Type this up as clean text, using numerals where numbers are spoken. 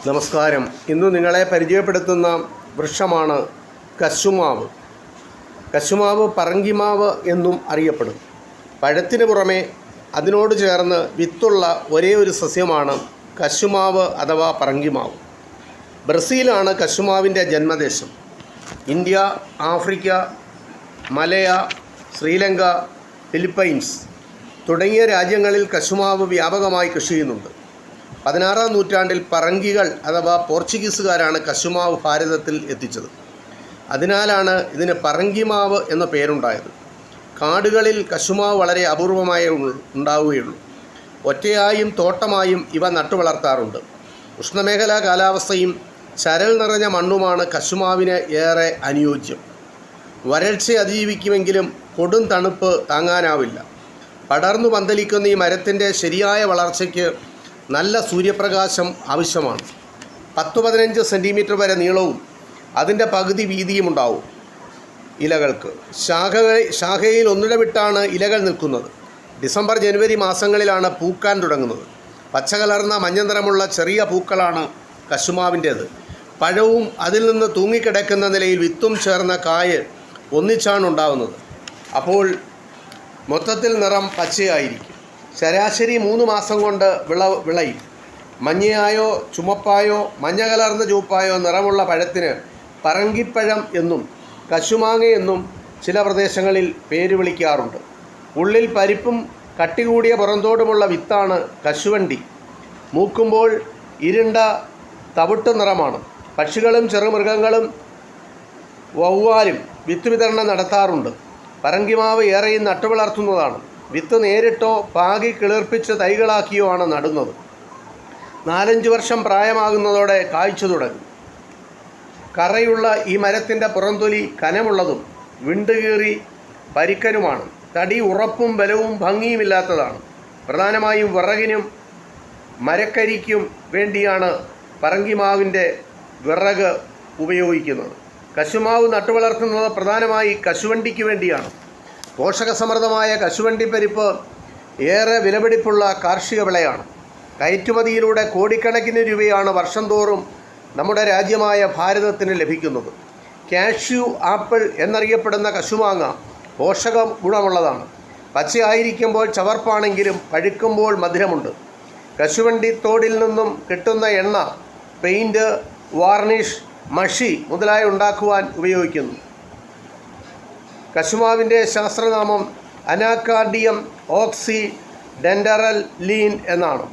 നമസ്കാരം. ഇന്ന് നിങ്ങളെ പരിചയപ്പെടുത്തുന്ന വൃക്ഷമാണ് കശുമാവ്. കശുമാവ് പറങ്കിമാവ് എന്നും അറിയപ്പെടും. പഴത്തിന് പുറമെ അതിനോട് ചേർന്ന് വിത്തുള്ള ഒരേ ഒരു സസ്യമാണ് കശുമാവ് അഥവാ പറങ്കിമാവ്. ബ്രസീലാണ് കശുമാവിൻ്റെ ജന്മദേശം. ഇന്ത്യ, ആഫ്രിക്ക, മലയ, ശ്രീലങ്ക, ഫിലിപ്പൈൻസ് തുടങ്ങിയ രാജ്യങ്ങളിൽ കശുമാവ് വ്യാപകമായി കൃഷി ചെയ്യുന്നുണ്ട്. 16-ാം നൂറ്റാണ്ടിൽ പറങ്കികൾ അഥവാ പോർച്ചുഗീസുകാരാണ് കശുമാവ് ഭാരതത്തിൽ എത്തിച്ചത്. അതിനാലാണ് ഇതിന് പറങ്കിമാവ് എന്ന പേരുണ്ടായത്. കാടുകളിൽ കശുമാവ് വളരെ അപൂർവമായി ഉണ്ടാവുകയുള്ളൂ. ഒറ്റയായും തോട്ടമായും ഇവ നട്ടുവളർത്താറുണ്ട്. ഉഷ്ണമേഖലാ കാലാവസ്ഥയും ചരൽ നിറഞ്ഞ മണ്ണുമാണ് കശുമാവിന് ഏറെ അനുയോജ്യം. വരൾച്ച അതിജീവിക്കുമെങ്കിലും കൊടും തണുപ്പ് താങ്ങാനാവില്ല. പടർന്നു പന്തലിക്കുന്ന ഈ മരത്തിൻ്റെ ശരിയായ വളർച്ചയ്ക്ക് നല്ല സൂര്യപ്രകാശം ആവശ്യമാണ്. 10-15 സെൻറ്റിമീറ്റർ വരെ നീളവും അതിൻ്റെ പകുതി വീതിയും ഉണ്ടാവും. ഇലകൾക്ക് ശാഖയിൽ ഒന്നിടവിട്ടാണ് ഇലകൾ നിൽക്കുന്നത്. ഡിസംബർ ജനുവരി മാസങ്ങളിലാണ് പൂക്കാൻ തുടങ്ങുന്നത്. പച്ചകലർന്ന മഞ്ഞ നിറമുള്ള ചെറിയ പൂക്കളാണ് കശുമാവിൻ്റേത്. പഴവും അതിൽ നിന്ന് തൂങ്ങിക്കിടക്കുന്ന നിലയിൽ വിത്തും ചേർന്ന കായ് ഒന്നിച്ചാണ് ഉണ്ടാകുന്നത്. അപ്പോൾ മൊത്തത്തിൽ നിറം പച്ചയായിരിക്കും. ശരാശരി 3 മാസം കൊണ്ട് വിളയും. മഞ്ഞയായോ ചുമപ്പായോ മഞ്ഞ കലർന്ന ചുവപ്പായോ നിറമുള്ള പഴത്തിന് പറങ്കിപ്പഴം എന്നും കശുമാങ്ങ എന്നും ചില പ്രദേശങ്ങളിൽ പേര് വിളിക്കാറുണ്ട്. ഉള്ളിൽ പരിപ്പും കട്ടി കൂടിയ പുറന്തോടുമുള്ള വിത്താണ് കശുവണ്ടി. മൂക്കുമ്പോൾ ഇരുണ്ട തവിട്ട് നിറമാണ്. പക്ഷികളും ചെറുമൃഗങ്ങളും വവ്വാലും വിത്ത് വിതരണം നടത്താറുണ്ട്. പറങ്കിമാവ് ഏറെയും നട്ടുവളർത്തുന്നതാണ്. വിത്ത് നേരിട്ടോ പാകി കിളിർപ്പിച്ച് തൈകളാക്കിയോ ആണ് നടുന്നത്. 4-5 വർഷം പ്രായമാകുന്നതോടെ കായ്ച്ചു തുടങ്ങും. കറയുള്ള ഈ മരത്തിൻ്റെ പുറംതൊലി കനമുള്ളതും വിണ്ടുകീറി പരിക്കനുമാണ്. തടി ഉറപ്പും ബലവും ഭംഗിയുമില്ലാത്തതാണ്. പ്രധാനമായും വിറകിനും മരക്കരിക്കും വേണ്ടിയാണ് പറങ്കിമാവിൻ്റെ വിറക് ഉപയോഗിക്കുന്നത്. കശുമാവ് നട്ടുവളർത്തുന്നത് പ്രധാനമായി കശുവണ്ടിക്ക് വേണ്ടിയാണ്. പോഷകസമൃദ്ധമായ കശുവണ്ടി പരിപ്പ് ഏറെ വിലപിടിപ്പുള്ള കാർഷിക വിളയാണ്. കയറ്റുമതിയിലൂടെ കോടിക്കണക്കിന് രൂപയാണ് വർഷം തോറും നമ്മുടെ രാജ്യമായ ഭാരതത്തിന് ലഭിക്കുന്നത്. കാഷ്യൂ ആപ്പിൾ എന്നറിയപ്പെടുന്ന കശുമാങ്ങ പോഷക ഗുണമുള്ളതാണ്. പച്ചയായിരിക്കുമ്പോൾ ചവർപ്പാണെങ്കിലും പഴുക്കുമ്പോൾ മധുരമുണ്ട്. കശുവണ്ടി തോടിൽ നിന്നും കിട്ടുന്ന എണ്ണ പെയിൻറ്റ്, വാർണിഷ്, മഷി മുതലായ ഉണ്ടാക്കുവാൻ ഉപയോഗിക്കുന്നു. കശുമാവിൻ്റെ ശാസ്ത്രനാമം അനാകാർഡിയം ഓക്സിഡെൻഡറലീൻ എന്നാണ്.